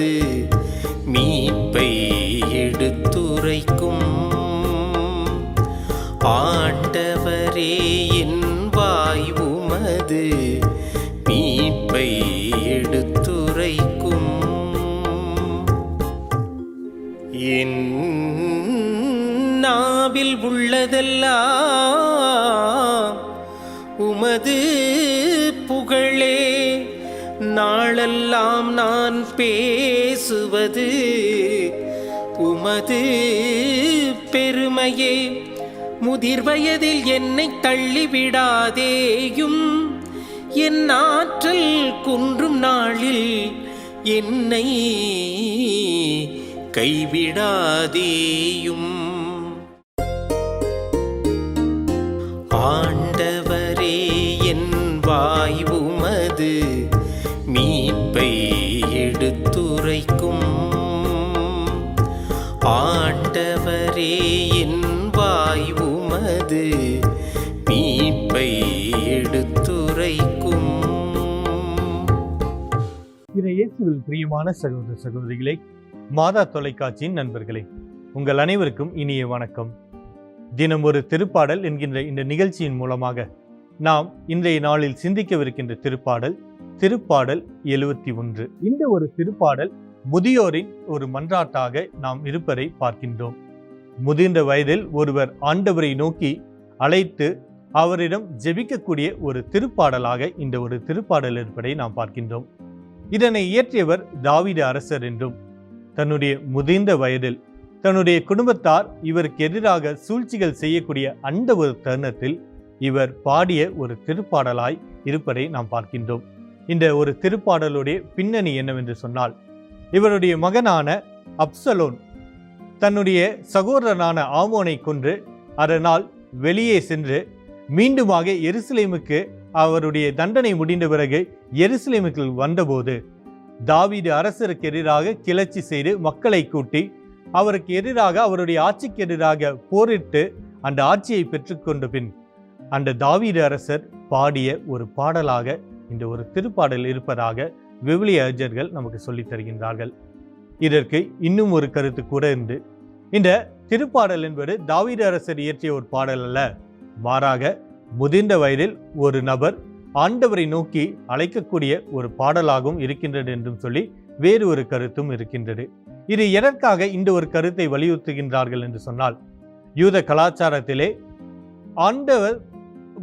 உமது மீட்பை எடுத்துரைக்கும். ஆண்டவரே என் வாய் உமது மீட்பை எடுத்துரைக்கும். என் நாவில் உள்ளதெல்லாம் உமது புகழே, நாளெல்லாம் நான் பேசுவது உமது பெருமையே. முதிர் வயதில் என்னை தள்ளிவிடாதேயும், என் ஆற்றல் குன்றும் நாளில் என்னை கைவிடாதேயும். ஆண்டவரே என் வாய் உமது மீட்பை எடுத்துரைக்கும். ஆண்டவரே என் வாய் உமது மீட்பை எடுத்துரைக்கும். இயேசுவில் பிரியமான சகோதர சகோதரிகளே, மாதா தொலைக்காட்சியின் நண்பர்களே, உங்கள் அனைவருக்கும் இனிய வணக்கம். தினம் ஒரு திருப்பாடல் என்கின்ற இந்த நிகழ்ச்சியின் மூலமாக நாம் இன்றைய நாளில் சிந்திக்கவிருக்கின்ற திருப்பாடல் 71. இந்த ஒரு திருப்பாடல் முதியோரின் ஒரு மன்றாட்டாக நாம் இருப்பதை பார்க்கின்றோம். முதிர்ந்த வயதில் ஒருவர் ஆண்டவரை நோக்கி அழைத்து அவரிடம் ஜெபிக்கக்கூடிய ஒரு திருப்பாடலாக இந்த ஒரு திருப்பாடல் இருப்பதை நாம் பார்க்கின்றோம். இதனை இயற்றியவர் தாவீது அரசர் என்றும், தன்னுடைய முதிர்ந்த வயதில் தன்னுடைய குடும்பத்தார் இவருக்கு எதிராக சூழ்ச்சிகள் செய்யக்கூடிய அந்த ஒரு தருணத்தில் இவர் பாடிய ஒரு திருப்பாடலாய் இருப்பதை நாம் பார்க்கின்றோம். இந்த ஒரு திருப்பாடலுடைய பின்னணி என்னவென்று சொன்னால், இவருடைய மகனான அப்சலோன் தன்னுடைய சகோதரனான ஆமோனை கொன்று அதனால் வெளியே சென்று மீண்டுமாக எருசலேமுக்கு அவருடைய தண்டனை முடிந்த பிறகு எருசலேமுக்கு வந்தபோது தாவீது அரசருக்கு எதிராக கிளர்ச்சி செய்து மக்களை கூட்டி அவருக்கு எதிராக அவருடைய ஆட்சிக்கு எதிராக போரிட்டு அந்த ஆட்சியை பெற்றுக்கொண்ட பின் அந்த தாவீது அரசர் பாடிய ஒரு பாடலாக இந்த ஒரு திருப்பாடல் இருப்பதாக விவிலிய அறிஞர்கள் நமக்கு சொல்லித் தருகின்றார்கள். இதற்கு இன்னும் ஒரு கருத்து கூட இருந்து, இந்த திருப்பாடல் என்பது தாவீது அரசர் இயற்றிய ஒரு பாடல் அல்ல, மாறாக முதிர்ந்த வயதில் ஒரு நபர் ஆண்டவரை நோக்கி அழைக்கக்கூடிய ஒரு பாடலாகவும் இருக்கின்றது என்றும் சொல்லி வேறு ஒரு கருத்தும் இருக்கின்றது. இது எதற்காக இந்த ஒரு கருத்தை வலியுறுத்துகின்றார்கள் என்று சொன்னால், யூத கலாச்சாரத்திலே ஆண்டவர்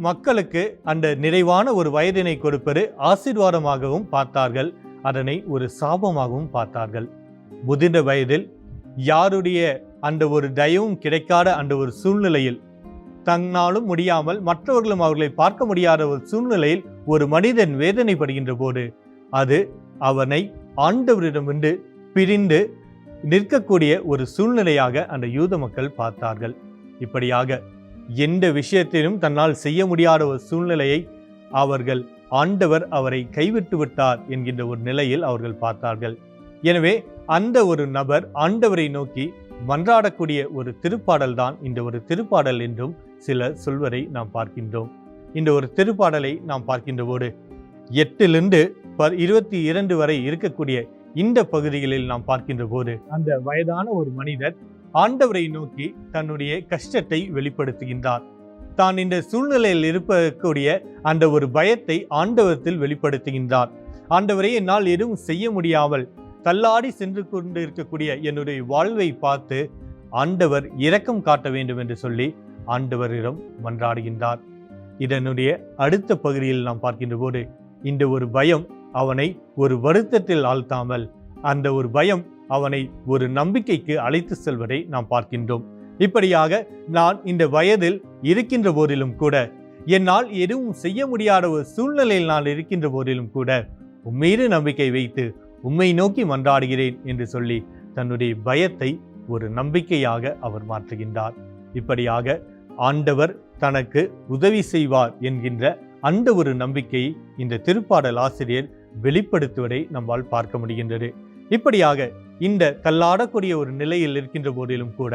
மக்களுக்கு அந்த நிறைவான ஒரு வயதினை கொடுப்பது ஆசீர்வாதமாகவும் பார்த்தார்கள், அதனை ஒரு சாபமாகவும் பார்த்தார்கள். முதிர்ந்த வயதில் யாருடைய அந்த ஒரு தயவும் கிடைக்காத அந்த ஒரு சூழ்நிலையில், தன்னாலும் முடியாமல் மற்றவர்களும் அவர்களை பார்க்க முடியாத ஒரு சூழ்நிலையில் ஒரு மனிதன் வேதனைப்படுகின்ற போது அது அவனை ஆண்டவரிடமிருந்து பிரிந்து நிற்கக்கூடிய ஒரு சூழ்நிலையாக அந்த யூத மக்கள் பார்த்தார்கள். இப்படியாக எந்த விஷயத்திலும் தன்னால் செய்ய முடியாத ஒரு சூழ்நிலையை அவர்கள் ஆண்டவர் அவரை கைவிட்டு விட்டார் என்கின்ற ஒரு நிலையில் அவர்கள் பார்த்தார்கள். எனவே அந்த ஒரு நபர் ஆண்டவரை நோக்கி மன்றாடக்கூடிய ஒரு திருப்பாடல் தான் இந்த ஒரு திருப்பாடல் என்றும் சிலர் சொல்வதை நாம் பார்க்கின்றோம். இந்த ஒரு திருப்பாடலை நாம் பார்க்கின்ற போது 8 to 22 வரை இருக்கக்கூடிய இந்த பகுதிகளில் நாம் பார்க்கின்ற போது அந்த வயதான ஒரு மனிதர் ஆண்டவரை நோக்கி தன்னுடைய கஷ்டத்தை வெளிப்படுத்துகின்றார். தான் இந்த சூழ்நிலையில் இருக்கக்கூடிய அந்த ஒரு பயத்தை ஆண்டவரத்தில் வெளிப்படுத்துகின்றார். ஆண்டவரை என்னால் எதுவும் செய்ய முடியாமல் தள்ளாடி சென்று கொண்டு இருக்கக்கூடிய என்னுடைய வாழ்வை பார்த்து ஆண்டவர் இரக்கம் காட்ட வேண்டும் என்று சொல்லி ஆண்டவரிடம் மன்றாடுகின்றார். இதனுடைய அடுத்த பகுதியில் நாம் பார்க்கின்ற போது இந்த ஒரு பயம் அவனை ஒரு வருத்தத்தில் ஆழ்த்தாமல் அந்த ஒரு பயம் அவனை ஒரு நம்பிக்கைக்கு அழைத்து செல்வதை நாம் பார்க்கின்றோம். இப்படியாக நான் இந்த வயதில் இருக்கின்ற போதிலும் கூட, என்னால் எதுவும் செய்ய முடியாத ஒரு சூழ்நிலையில் நான் இருக்கின்ற போதிலும் கூட உம்மீது நம்பிக்கை வைத்து உம்மை நோக்கி மன்றாடுகிறேன் என்று சொல்லி தன்னுடைய பயத்தை ஒரு நம்பிக்கையாக அவர் மாற்றுகின்றார். இப்படியாக ஆண்டவர் தனக்கு உதவி செய்வார் என்கின்ற அந்த ஒரு நம்பிக்கையை இந்த திருப்பாடல் ஆசிரியர் வெளிப்படுத்துவதை நம்மால் பார்க்க முடிகின்றது. இப்படியாக இந்த தள்ளாடக்கூடிய ஒரு நிலையில் இருக்கின்ற போதிலும் கூட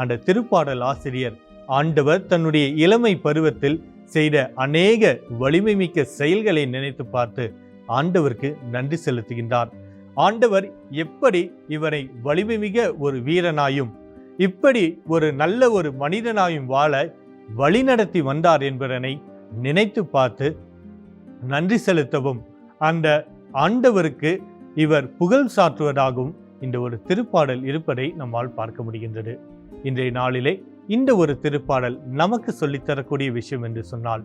அந்த திருப்பாடல் ஆசிரியர் ஆண்டவர் தன்னுடைய இளமை பருவத்தில் செய்த அநேக வலிமை மிக்க செயல்களை நினைத்து பார்த்து ஆண்டவருக்கு நன்றி செலுத்துகின்றார். ஆண்டவர் எப்படி இவரை வலிமைமிக ஒரு வீரனாயும் இப்படி ஒரு நல்ல ஒரு மனிதனாயும் வாழ வழிநடத்தி வந்தார் என்பதனை நினைத்து பார்த்து நன்றி செலுத்தவும் அந்த ஆண்டவருக்கு இவர் புகழ் சாற்றுவதாகவும் இந்த ஒரு திருப்பாடல் இருப்பதை நம்மால் பார்க்க முடிகின்றது. இன்றைய நாளிலே இந்த ஒரு திருப்பாடல் நமக்கு சொல்லித்தரக்கூடிய விஷயம் என்று சொன்னால்,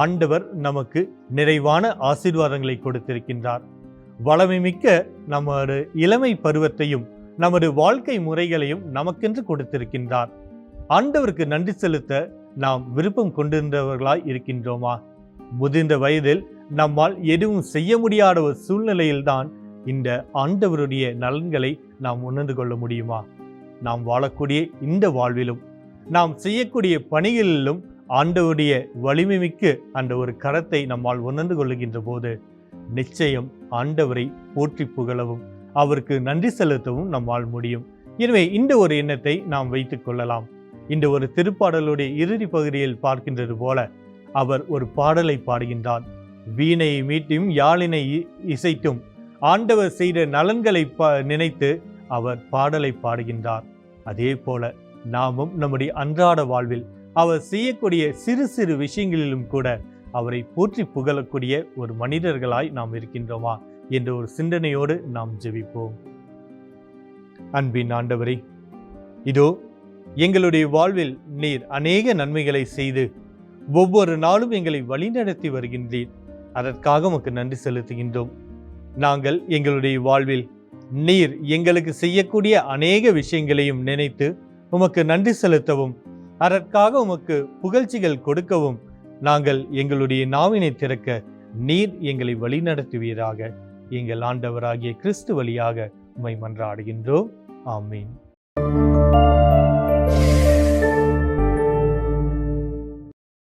ஆண்டவர் நமக்கு நிறைவான ஆசீர்வாதங்களை கொடுத்திருக்கின்றார். வளமை மிக்க நமது இளமை பருவத்தையும் நமது வாழ்க்கை முறைகளையும் நமக்கென்று கொடுத்திருக்கின்றார். ஆண்டவருக்கு நன்றி செலுத்த நாம் விருப்பம் கொண்டிருந்தவர்களாய் இருக்கின்றோமா? முதிர்ந்த வயதில் நம்மால் எதுவும் செய்ய முடியாத ஒரு சூழ்நிலையில்தான் இந்த ஆண்டவருடைய நலன்களை நாம் உணர்ந்து கொள்ள முடியுமா? நாம் வாழக்கூடிய இந்த வாழ்விலும் நாம் செய்யக்கூடிய பணிகளிலும் ஆண்டவருடைய வலிமை மிக்க அந்த ஒரு கரத்தை நம்மால் உணர்ந்து கொள்ளுகின்ற போது நிச்சயம் ஆண்டவரை போற்றி புகழவும் அவருக்கு நன்றி செலுத்தவும் நம்மால் முடியும். எனவே இந்த ஒரு எண்ணத்தை நாம் வைத்துக் கொள்ளலாம். இந்த ஒரு திருப்பாடலுடைய இறுதி பகுதியில் பார்க்கின்றது போல அவர் ஒரு பாடலை பாடுகின்றார். வீணையை மீட்டும் யாழினை இசைத்தும் ஆண்டவர் செய்த நலன்களை நினைத்து அவர் பாடலை பாடுகின்றார். அதே போல நாமும் நம்முடைய அன்றாட வாழ்வில் அவர் செய்யக்கூடிய சிறு சிறு விஷயங்களிலும் கூட அவரை போற்றி புகழக்கூடிய ஒரு மனிதர்களாய் நாம் இருக்கின்றோமா என்ற ஒரு சிந்தனையோடு நாம் ஜெபிப்போம். அன்பின் ஆண்டவரே, இதோ எங்களுடைய வாழ்வில் நீர் அநேக நன்மைகளை செய்து ஒவ்வொரு நாளும் எங்களை வழிநடத்தி வருகின்றீர். அதற்காக உமக்கு நன்றி செலுத்துகின்றோம். நாங்கள் எங்களுடைய வாழ்வில் நீர் எங்களுக்கு செய்யக்கூடிய அநேக விஷயங்களையும் நினைத்து உமக்கு நன்றி செலுத்தவும் அதற்காக உமக்கு புகழ்ச்சிகள் கொடுக்கவும் நாங்கள் எங்களுடைய நாவினை திறக்க நீர் எங்களை வழிநடத்துவீராக. எங்கள் ஆண்டவராகிய கிறிஸ்து வழியாக உம்மை மன்றாடுகின்றோம். ஆமீன்.